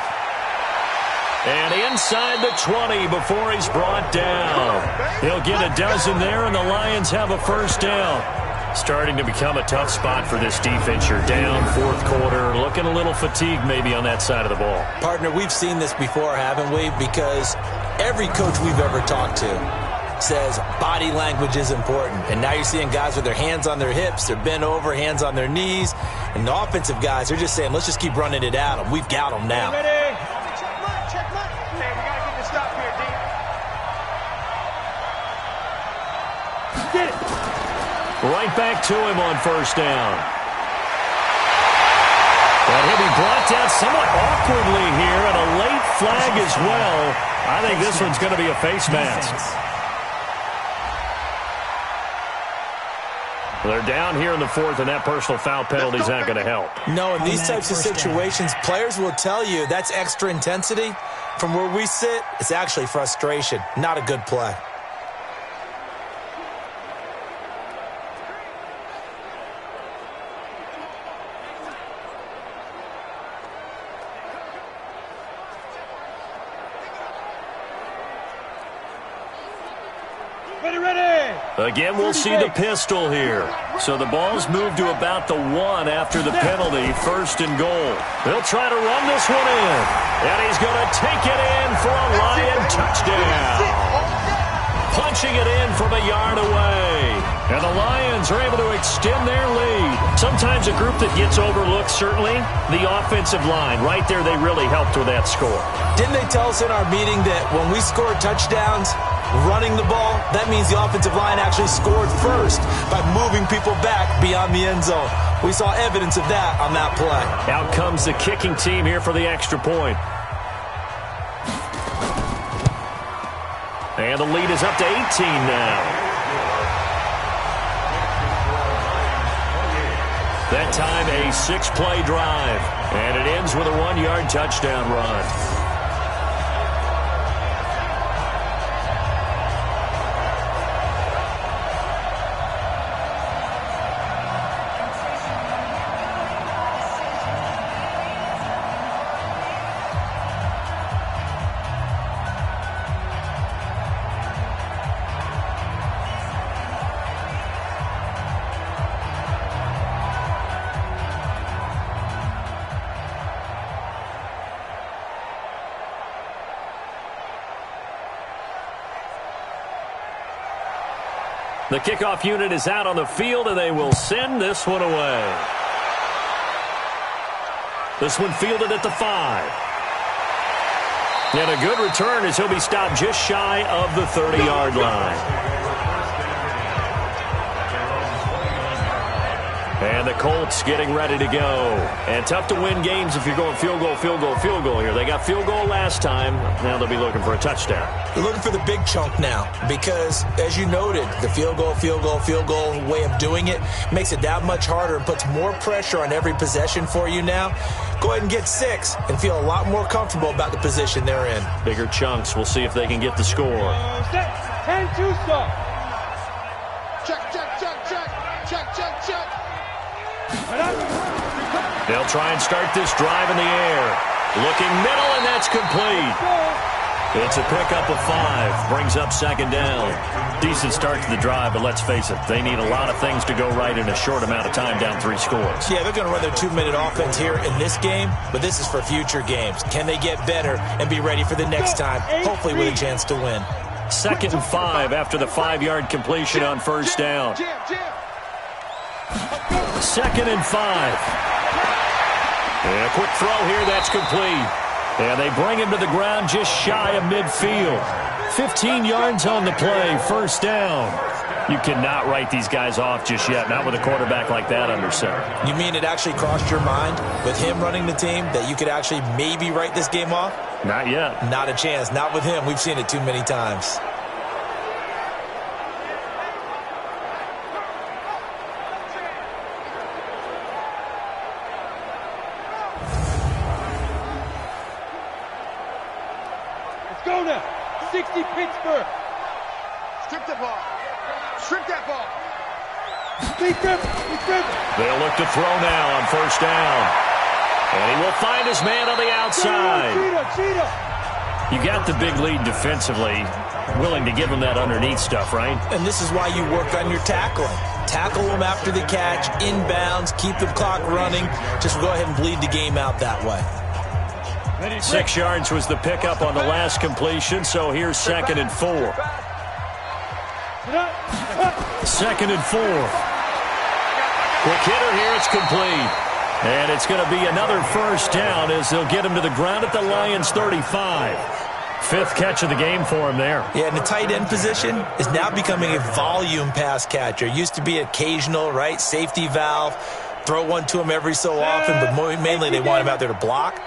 And inside the 20 before he's brought down. He'll get a dozen there, and the Lions have a 1st down. Starting to become a tough spot for this defense. You're down 4th quarter, looking a little fatigued maybe on that side of the ball. Partner, we've seen this before, haven't we? Because every coach we've ever talked to says body language is important. And now you're seeing guys with their hands on their hips, they're bent over, hands on their knees. And the offensive guys are just saying, let's just keep running it at them. We've got them now. Ready? Check mine. Hey, we got to get this stop here, D. Get it. Right back to him on 1st down. And he'll be brought down somewhat awkwardly here, and a late flag as well. I think this one's going to be a face mask. They're down here in the 4th, and that personal foul penalty is not going to help. No, in these types of situations, players will tell you that's extra intensity. From where we sit, it's actually frustration, not a good play. Again, we'll see the pistol here. So the ball's moved to about the 1 after the penalty, 1st and goal. They'll try to run this one in. And he's going to take it in for a Lion touchdown. Punching it in from a yard away. And the Lions are able to extend their lead. Sometimes a group that gets overlooked, certainly, the offensive line. Right there, they really helped with that score. Didn't they tell us in our meeting that when we score touchdowns, running the ball, that means the offensive line actually scored first by moving people back beyond the end zone. We saw evidence of that on that play. Out comes the kicking team here for the extra point. And the lead is up to 18 now. That time a 6-play drive. And it ends with a 1-yard touchdown run. The kickoff unit is out on the field, and they will send this one away. This one fielded at the 5. And a good return as he'll be stopped just shy of the 30-yard line. And the Colts getting ready to go. And tough to win games if you're going field goal, field goal, field goal here. They got field goal last time. Now they'll be looking for a touchdown. They're looking for the big chunk now because, as you noted, the field goal, field goal, field goal way of doing it makes it that much harder and puts more pressure on every possession for you now. Go ahead and get 6 and feel a lot more comfortable about the position they're in. Bigger chunks. We'll see if they can get the score. 10-2 stop. Check, check, check, check. Check, check, check. They'll try and start this drive in the air. Looking middle, and that's complete. It's a pickup of 5. Brings up second down. Decent start to the drive, but let's face it, they need a lot of things to go right in a short amount of time, down 3 scores. Yeah, they're going to run their 2-minute offense here in this game, but this is for future games. Can they get better and be ready for the next time, hopefully with a chance to win? 2nd and 5 after the 5-yard completion on first down. 2nd and 5. And a quick throw here, that's complete. And they bring him to the ground just shy of midfield. 15 yards on the play, first down. You cannot write these guys off just yet, not with a quarterback like that under center. You mean it actually crossed your mind with him running the team that you could actually maybe write this game off? Not yet. Not a chance. Not with him. We've seen it too many times. Go now. 60 Pittsburgh. Strip the ball. Strip that ball. They'll look to throw now on first down. And he will find his man on the outside. You got the big lead defensively. Willing to give him that underneath stuff, right? And this is why you work on your tackling. Tackle them after the catch, inbounds, keep the clock running. Just go ahead and bleed the game out that way. 6 yards was the pickup on the last completion, so here's 2nd and 4. 2nd and 4. Quick hitter here, it's complete. And it's going to be another first down as they'll get him to the ground at the Lions' 35. 5th catch of the game for him there. Yeah, and the tight end position is now becoming a volume pass catcher. Used to be occasional, right? Safety valve. Throw one to him every so often, but mainly they want him out there to block.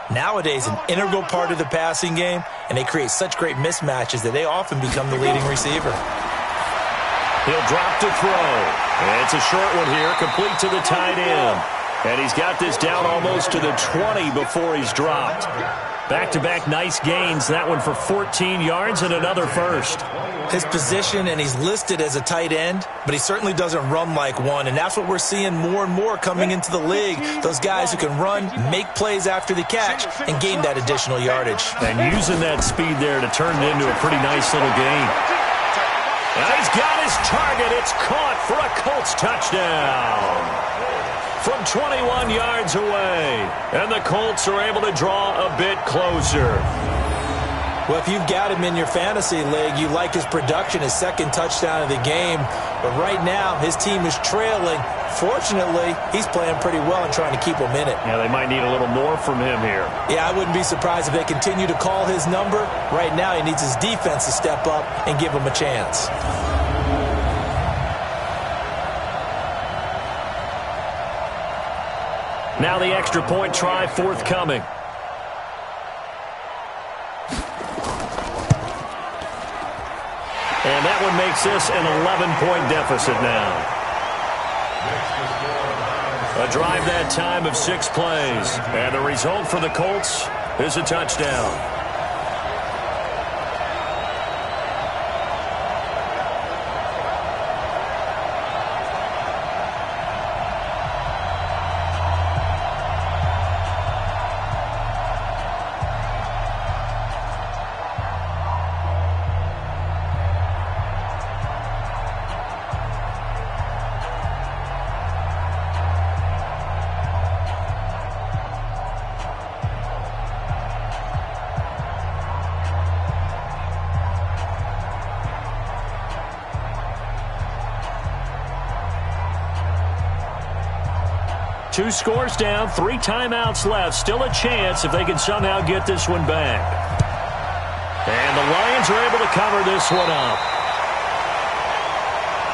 Nowadays, an integral part of the passing game, and they create such great mismatches that they often become the leading receiver. He'll drop to throw. And it's a short one here, complete to the tight end. And he's got this down almost to the 20 before he's dropped. Back-to-back nice gains, that one for 14 yards and another first. His position, and he's listed as a tight end, but he certainly doesn't run like one, and that's what we're seeing more and more coming into the league. Those guys who can run, make plays after the catch, and gain that additional yardage. And using that speed there to turn it into a pretty nice little gain. And he's got his target. It's caught for a Colts touchdown. From 21 yards away. And the Colts are able to draw a bit closer. Well, if you've got him in your fantasy league, you like his production, his 2nd touchdown of the game. But right now, his team is trailing. Fortunately, he's playing pretty well and trying to keep them in it. Yeah, they might need a little more from him here. Yeah, I wouldn't be surprised if they continue to call his number. Right now, he needs his defense to step up and give him a chance. Now the extra point try forthcoming. And that one makes this an 11-point deficit now. A drive that time of 6 plays. And the result for the Colts is a touchdown. Two scores down, 3 timeouts left. Still a chance if they can somehow get this one back. And the Lions are able to cover this one up.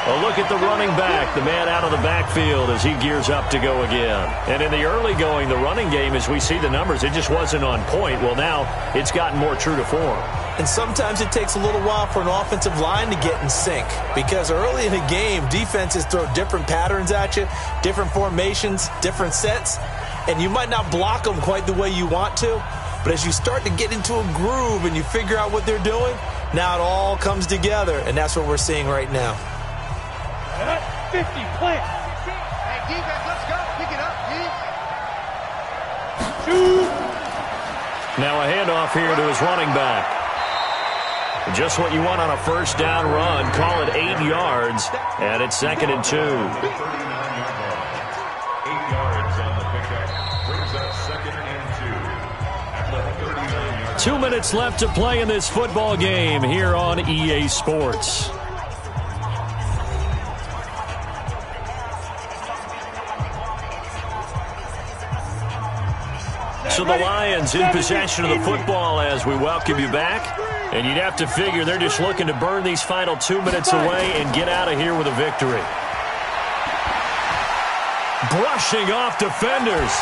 A look at the running back, the man out of the backfield as he gears up to go again. And in the early going, the running game, as we see the numbers, it just wasn't on point. Well, now it's gotten more true to form. And sometimes it takes a little while for an offensive line to get in sync because early in a game, defenses throw different patterns at you, different formations, different sets, and you might not block them quite the way you want to. But as you start to get into a groove and you figure out what they're doing, now it all comes together, and that's what we're seeing right now. 50, plant. Hey, defense, let's go. Pick it up, D. Shoot. Now a handoff here to his running back. Just what you want on a first down run. Call it 8 yards, and it's 2nd and 2. 8 yards on the pickup. Brings up 2nd and 2. 2 minutes left to play in this football game here on EA Sports. So the Lions in possession of the football as we welcome you back. And you'd have to figure they're just looking to burn these final 2 minutes away and get out of here with a victory. Brushing off defenders.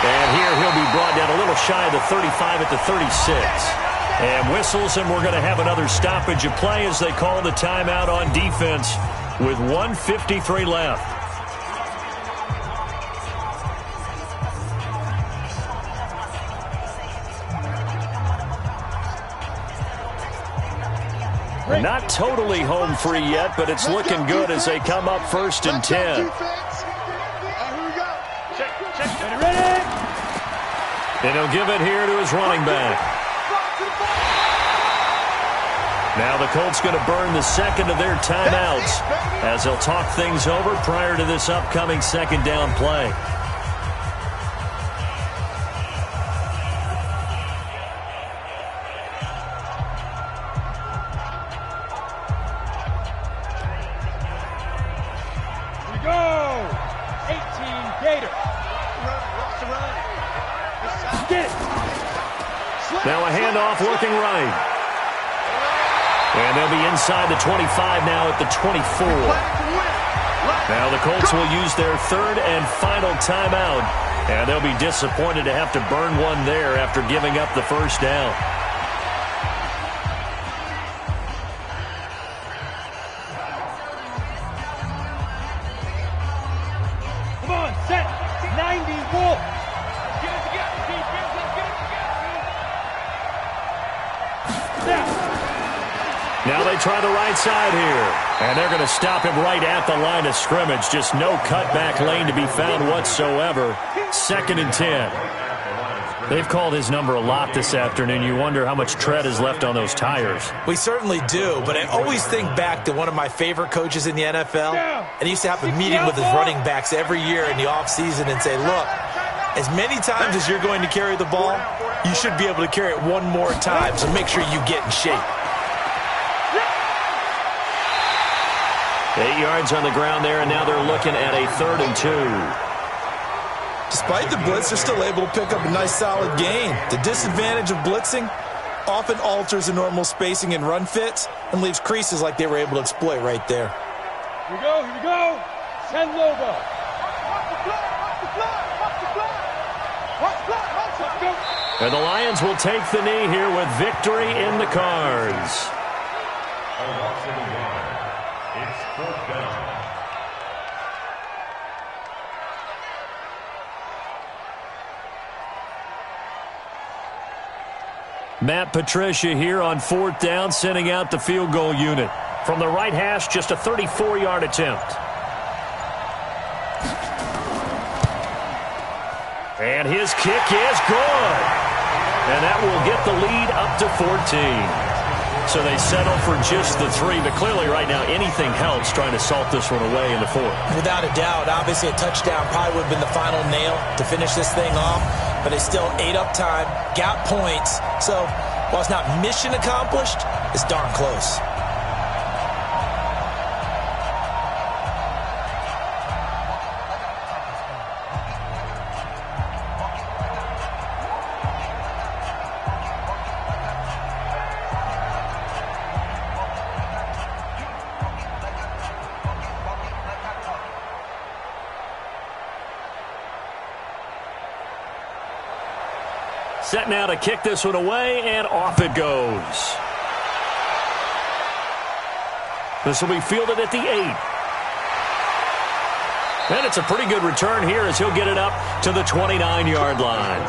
And here he'll be brought down a little shy of the 35 at the 36. And whistles, and we're going to have another stoppage of play as they call the timeout on defense with 1:53 left. Not totally home free yet, but it's looking good as they come up 1st and 10. And he'll give it here to his running back. Now the Colts going to burn the second of their timeouts as they'll talk things over prior to this upcoming 2nd down play. Now a handoff looking right. And they'll be inside the 25 now at the 24. Now the Colts will use their 3rd and final timeout. And they'll be disappointed to have to burn one there after giving up the first down. Come on, set. 90, Wolf. Get it together, defense. Let's get it together. Now they try the right side here. And they're going to stop him right at the line of scrimmage. Just no cutback lane to be found whatsoever. 2nd and 10. They've called his number a lot this afternoon. You wonder how much tread is left on those tires. We certainly do, but I always think back to one of my favorite coaches in the NFL. And he used to have a meeting with his running backs every year in the offseason and say, look, as many times as you're going to carry the ball, you should be able to carry it one more time, so make sure you get in shape. 8 yards on the ground there, and now they're looking at a 3rd and 2. Despite the blitz, they're still able to pick up a nice, solid gain. The disadvantage of blitzing often alters the normal spacing and run fits and leaves creases like they were able to exploit right there. Here we go, here we go. Send Lobo. And the Lions will take the knee here with victory in the cards. A loss of the 1. It's 4th down. Matt Patricia here on 4th down, sending out the field goal unit. From the right hash, just a 34-yard attempt. And his kick is good. And that will get the lead up to 14. So they settle for just the 3, but clearly right now anything helps trying to salt this one away in the 4th. Without a doubt, obviously a touchdown probably would have been the final nail to finish this thing off, but they still ate up time, got points. So while it's not mission accomplished, it's darn close. Set now to kick this one away, and off it goes. This will be fielded at the 8. And it's a pretty good return here as he'll get it up to the 29-yard line.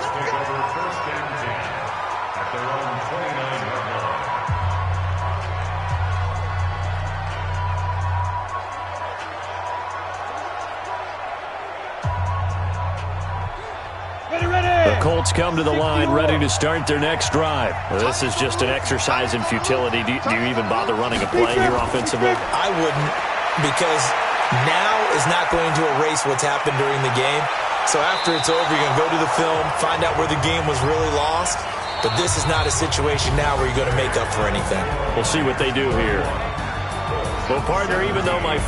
The Colts come to the line ready to start their next drive. This is just an exercise in futility. Do you even bother running a play here offensively? I wouldn't, because now is not going to erase what's happened during the game. So after it's over, you're going to go to the film, find out where the game was really lost. But this is not a situation now where you're going to make up for anything. We'll see what they do here. Well, partner, even though my